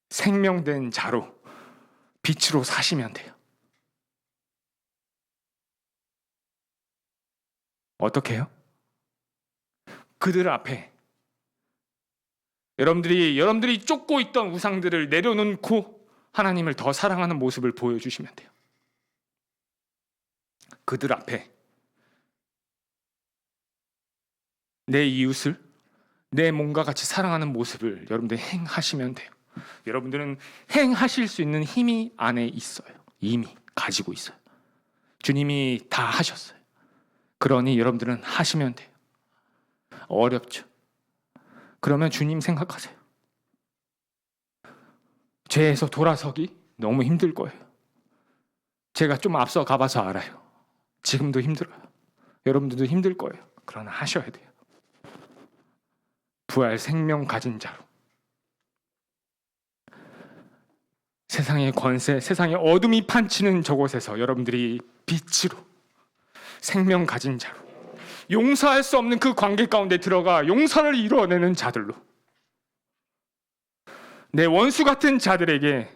생명된 자로 빛으로 사시면 돼요. 어떻게 해요? 그들 앞에 여러분들이 쫓고 있던 우상들을 내려놓고 하나님을 더 사랑하는 모습을 보여주시면 돼요. 그들 앞에 내 이웃을 내 몸과 같이 사랑하는 모습을 여러분들이 행하시면 돼요. 여러분들은 행하실 수 있는 힘이 안에 있어요. 이미 가지고 있어요. 주님이 다 하셨어요. 그러니 여러분들은 하시면 돼요. 어렵죠. 그러면 주님 생각하세요. 죄에서 돌아서기 너무 힘들 거예요. 제가 좀 앞서 가봐서 알아요. 지금도 힘들어요. 여러분들도 힘들 거예요. 그러나 하셔야 돼요. 부활 생명 가진 자로, 세상의 권세, 세상의 어둠이 판치는 저곳에서 여러분들이 빛으로, 생명 가진 자로, 용서할 수 없는 그 관계 가운데 들어가 용서를 이루어내는 자들로, 내 원수 같은 자들에게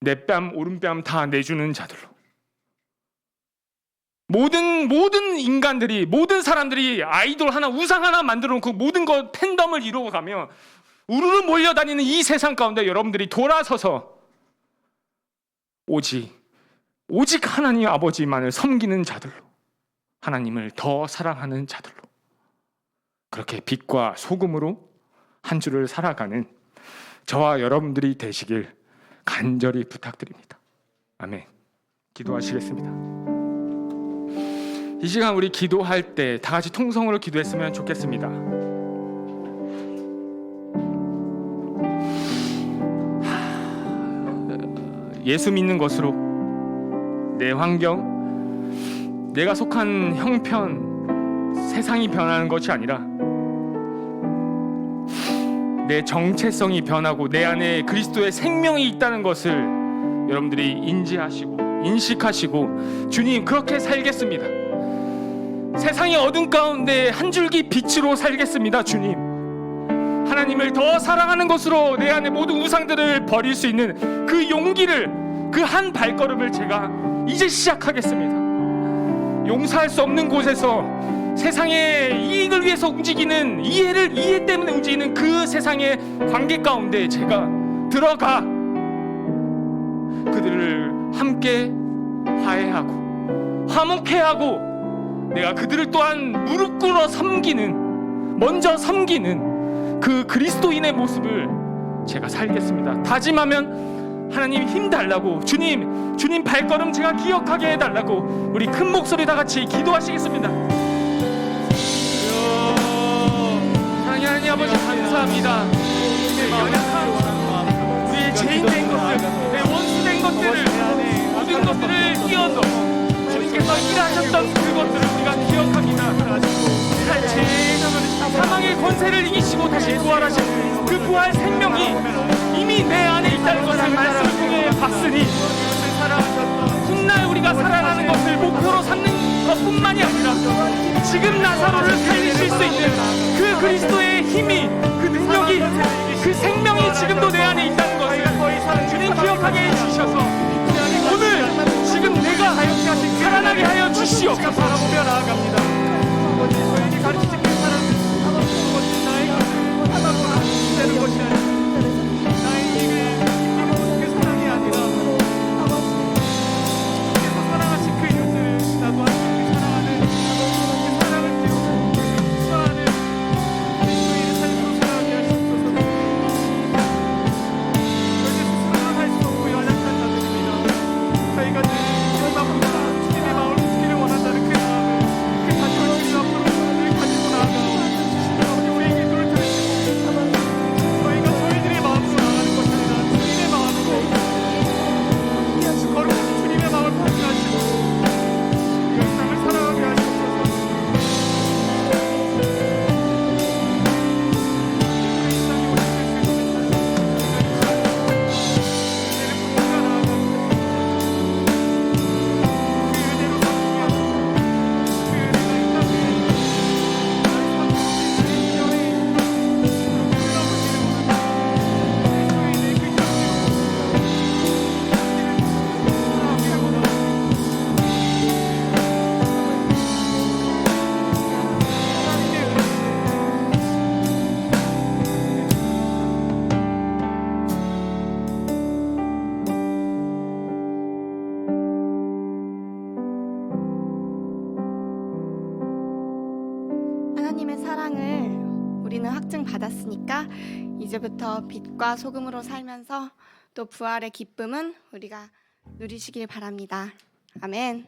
내 뺨 오른뺨 다 내주는 자들로, 모든 인간들이, 모든 사람들이 아이돌 하나, 우상 하나 만들어 놓고 모든 것 팬덤을 이루어 가며 우르르 몰려다니는 이 세상 가운데 여러분들이 돌아서서 오직 하나님 아버지만을 섬기는 자들로, 하나님을 더 사랑하는 자들로, 그렇게 빛과 소금으로 한 주를 살아가는 저와 여러분들이 되시길 간절히 부탁드립니다. 아멘. 기도하시겠습니다. 이 시간 우리 기도할 때 다 같이 통성으로 기도했으면 좋겠습니다. 예수 믿는 것으로 내 환경, 내가 속한 형편, 세상이 변하는 것이 아니라 내 정체성이 변하고 내 안에 그리스도의 생명이 있다는 것을 여러분들이 인지하시고 인식하시고, 주님 그렇게 살겠습니다. 세상의 어둠 가운데 한 줄기 빛으로 살겠습니다. 주님, 하나님을 더 사랑하는 것으로 내 안에 모든 우상들을 버릴 수 있는 그 용기를, 그 한 발걸음을 제가 이제 시작하겠습니다. 용서할 수 없는 곳에서 세상의 이익을 위해서 움직이는, 이해 때문에 움직이는 그 세상의 관계 가운데 제가 들어가 그들을 함께 화해하고 화목해 하고, 내가 그들을 또한 무릎 꿇어 섬기는, 먼저 섬기는 그 그리스도인의 모습을 제가 살겠습니다. 다짐하면 하나님 힘 달라고, 주님 발걸음 제가 기억하게 해달라고 우리 큰 목소리 다 같이 기도하시겠습니다. 사랑의 하나님 아버지 감사합니다. 연약한 우리의 죄인된 것들, 내 원수된 것들을, 모든 것들을 끼얹어 주님께서 일하셨던 그것들을 우리가 기억합니다. 사망의 권세를 이기시고 다시 부활하신 그 부활 생명이 이미 내 안에 있다는 것을 말씀을 통해 봤으니, 훗날 우리가 살아나는 것을 목표로 삼는 것뿐만이 아니라 지금 나사로를 살리실 수 있는 그 그리스도의 힘이, 그 능력이, 그 생명이 지금도 내 안에 있다는 것을 주님 기억하게 해주셔서 오늘 지금 내가 살아나게 하여 주시옵소서. 바라보며 나아갑니다. 아버지, 저에게 가르치신 그 사랑은 나에게 하나로 되는 것이 아니라 나에게 그 사랑이 아니라 주께서 사랑하신 그 이웃을 나도 함께 사랑하는, 그 사랑을 배우고 수많은 그리스도인의 삶으로 살아가게 하시옵소서. 절대 스스로는 할 수 없고 연약한 자들입니다. 저희가 주님의 마음을 붙이기를 원한다는 그 마음을, 그 가져올 주님 앞으로 늘 가지고 나아갑니다. 아니라 이제부터 빛과 소금으로 살면서 또 부활의 기쁨은 우리가 누리시길 바랍니다. 아멘.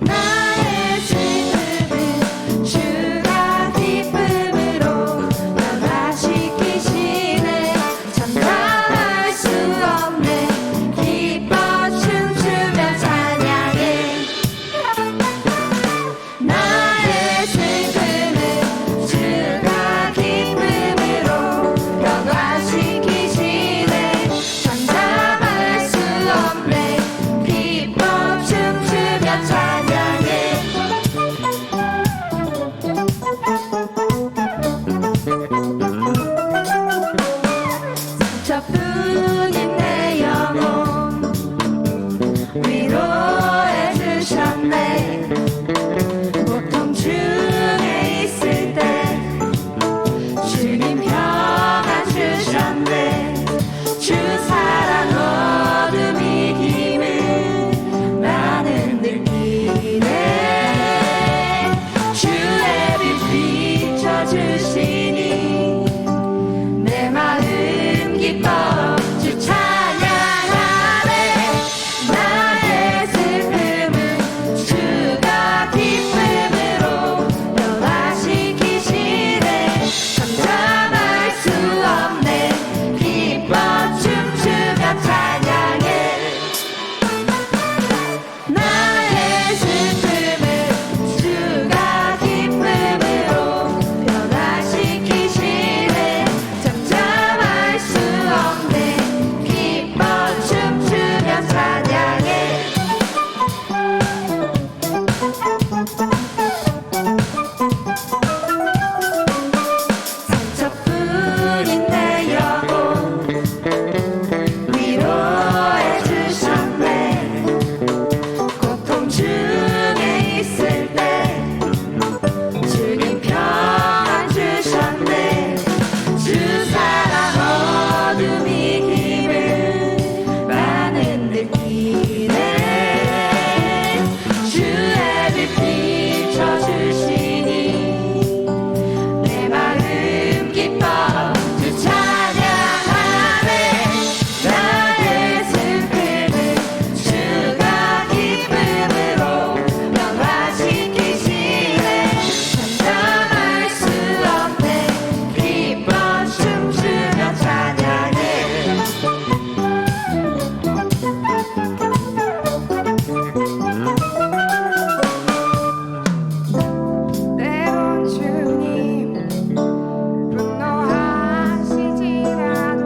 나의 슬픔을 주가 기쁨으로 변화시키시네. 감당할 수 없네. 기뻐 춤추며 찬양해. 나의 슬픔을 주가 기쁨으로 변화시키시네. 감당할 수 없네. 기뻐 춤추며 찬양해. 저뿐인 내 영혼 위로해 주셨네. 고통 중에 있을 때 주님 평안 주셨네. 주 사랑 어둠 이김을 나는 느끼네. 주의 빛 비춰주시니 내 마음 기뻐 주 찬양하네. 나의 슬픔을 주가 기쁨으로 변화시키시네. 감당할 수 없네. 기뻐 춤추며 찬양해. 나의 슬픔을 주가 기쁨으로 변화시키시네. 잠잠할 수 없네. 기뻐 춤추며 찬양해. 상처뿐인 내 영혼 위로해 주셨네. 고통 중에 있을 때 주님 평안 주셨네. 주 사랑 어둠 이김을 나는 느끼네. 주의 빛 비춰주시니 내 마음 기뻐 주 찬양하네. 나의 슬픔을 주가 기쁨으로 변화시키시네. 감당할 수 없네. 기뻐 춤추며 찬양해. 때론 주님 분노하시지라도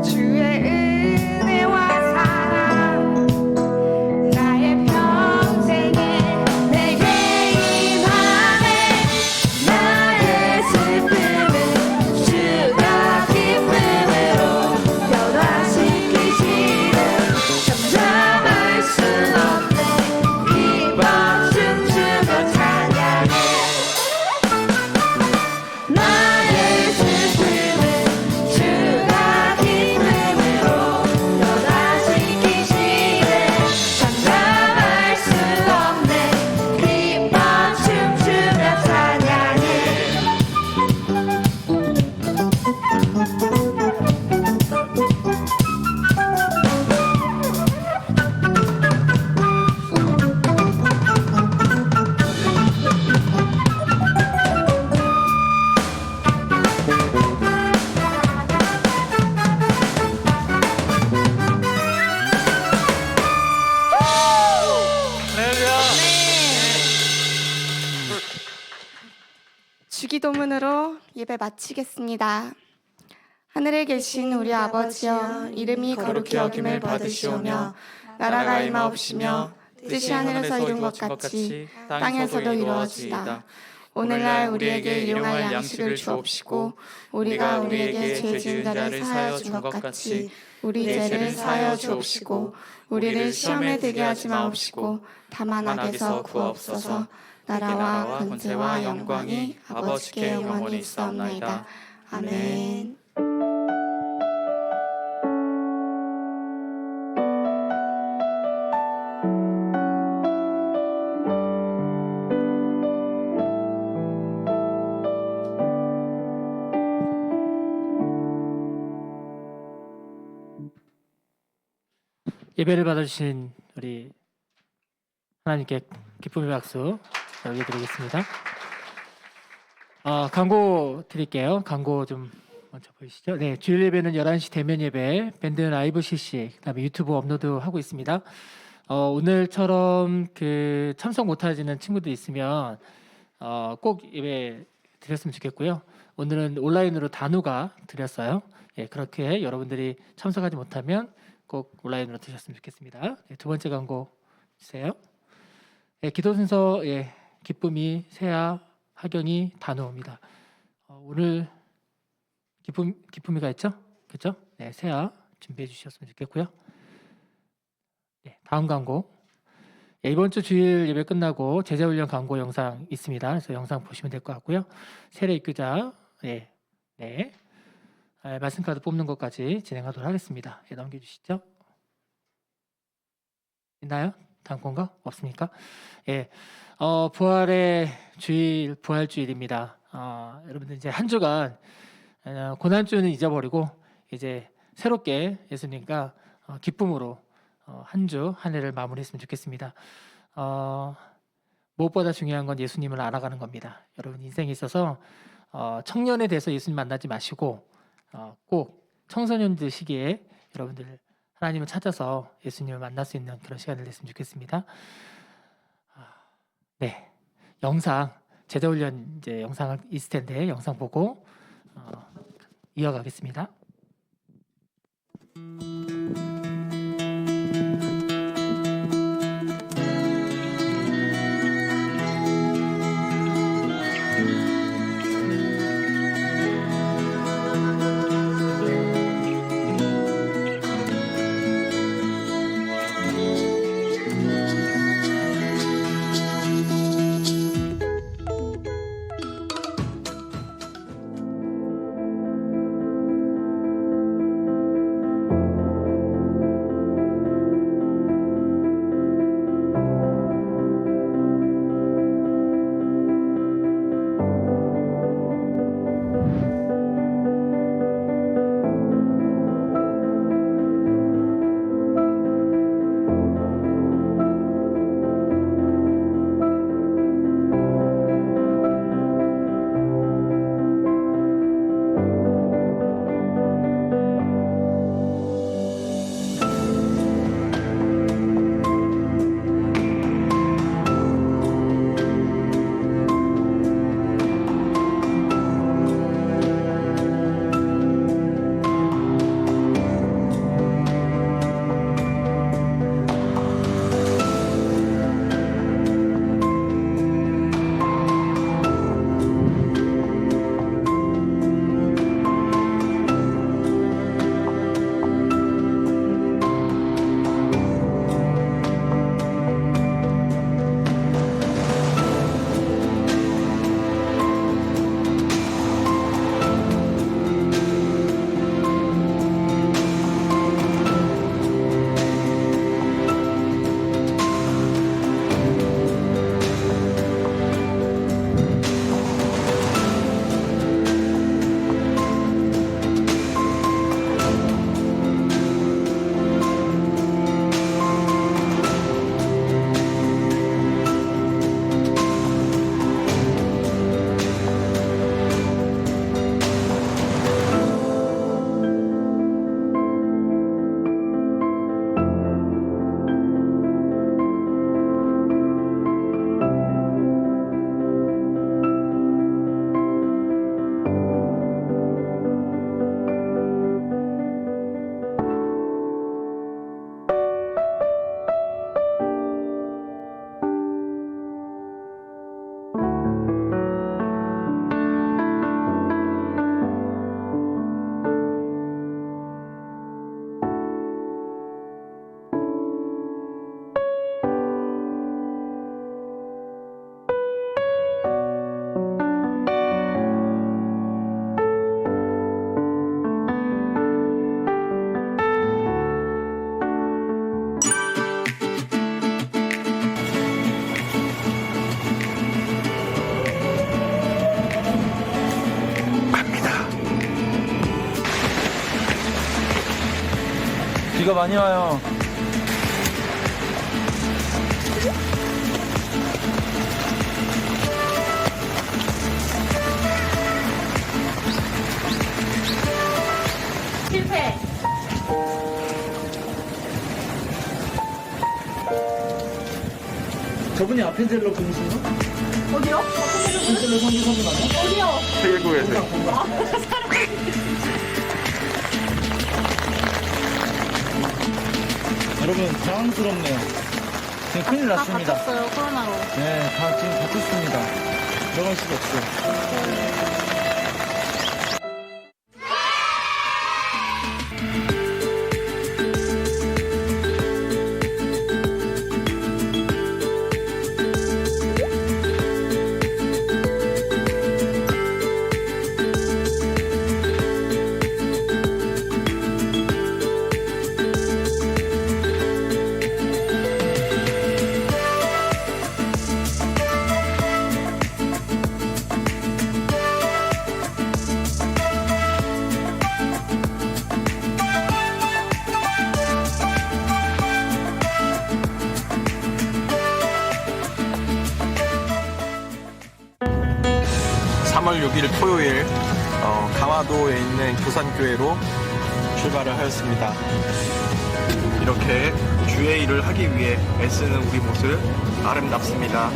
주의 은혜와 사랑 나의 평생에 내게 임하네. 나의 슬픔을 주가 기쁨으로 변화시키시네. 잠잠할 수 없네. 기뻐 춤추며 찬양해. 나의 슬픔을 주가 기쁨으로 변화시키시네. 잠잠할 수 없네. 기뻐 춤추며 찬양해. 주기도문으로 예배 마치겠습니다. 하늘에 계신 우리 아버지여, 이름이 거룩히 여김을 받으시오며 나라가 임하옵시며 뜻이 하늘에서 이룬 것 같이 땅에서도 이루어지이다. 오늘날 우리에게 일용할 양식을 주옵시고 우리가 우리에게 죄 지은 자를 사하여 준 것 같이 우리 죄를 사하여 주옵시고 우리를 시험에 들게 하지 마옵시고 다만 악에서 구하옵소서. 나라와 권세와 영광이 아버지께 영원히 있사옵나이다. 아멘. 예배를 받아주신 우리 하나님께 기쁨의 박수 올려드리겠습니다. 광고 드릴게요. 광고 좀 먼저 보이시죠? 네, 주일 예배는 11시 대면 예배, 밴드 라이브 CC, 그다음에 유튜브 업로드하고 있습니다. 오늘처럼 그 참석 못하시는 친구들 있으면 꼭 예배 드렸으면 좋겠고요. 오늘은 온라인으로 단우가 드렸어요. 예, 그렇게 여러분들이 참석하지 못하면 꼭 온라인으로 드셨으면 좋겠습니다. 네, 두 번째 광고 주세요. 예, 기도 순서 기쁨이, 세아, 하경이, 단우입니다. 오늘 기쁨이가 있죠? 그렇죠? 네, 세아 준비해 주셨으면 좋겠고요. 네, 다음 광고. 예, 이번 주 주일 예배 끝나고 제자훈련 광고 영상 있습니다. 그래서 영상 보시면 될 것 같고요. 세례 입교자 말씀 카드 뽑는 것까지 진행하도록 하겠습니다. 넘겨주시죠. 있나요? 다음 건가? 없습니까? 예, 부활의 주일, 부활주일입니다. 여러분들 이제 한 주간 고난주는 잊어버리고 이제 새롭게 예수님과 기쁨으로 한 주 한 해를 마무리했으면 좋겠습니다. 무엇보다 중요한 건 예수님을 알아가는 겁니다. 여러분 인생에 있어서 청년에 대해서 예수님 만나지 마시고 꼭 청소년들 시기에 여러분들 하나님을 찾아서 예수님을 만날 수 있는 그런 시간을 냈으면 좋겠습니다. 네, 영상 제자훈련 이제 영상 있을 텐데 영상 보고 이어가겠습니다. 비가 많이 와요. 실패. 저분이 아펜젤러 분이신가? 어디요? 아펜젤러 선교사님 아니야? 어디요? 세계국에서. 여러분 당황스럽네요. 지금 큰일 났습니다. 다쳤어요, 코로나로. 네, 다 지금 다쳤습니다. 들어갈 수가 없어요. (3월 6일) 토요일 강화도에 있는 교산교회로 출발을 하였습니다. 이렇게 주의 일을 하기 위해 애쓰는 우리 모습 아름답습니다.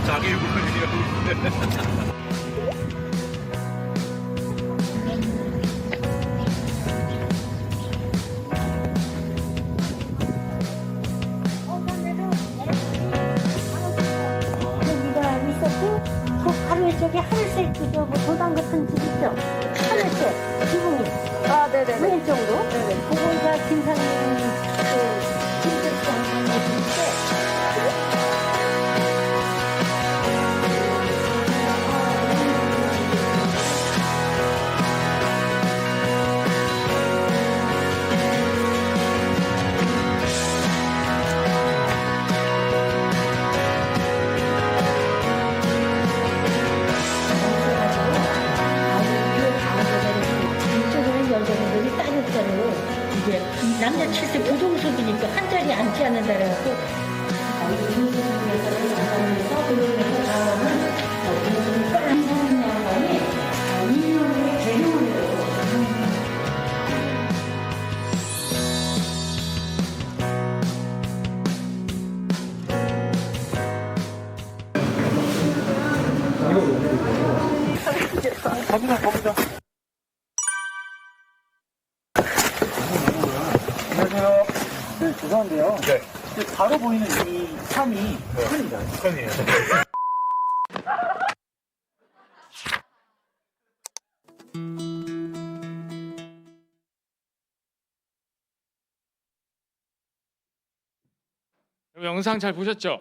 자기 여기가 있었고 그 바로 이쪽에 하늘색 그저 뭐 도당 같은 집 있죠? 하늘색 지붕이 네네네 왼쪽으로 네네 그거가 김상민 그 김철수 장관의 집인데 이쪽에는 여자분들이 따로 따로 이제 남자 칠때 부동석이니까 한 자리에 앉지 않는다 그래갖고 그러면서 그러면서 나오는 뻔한 양반이 이놈의 개념을 내고 가보자. 안녕하세요. 네, 죄송한데요. 네. 바로 보이는 이 산이 산인가요? 북한이에요. 영상 잘 보셨죠?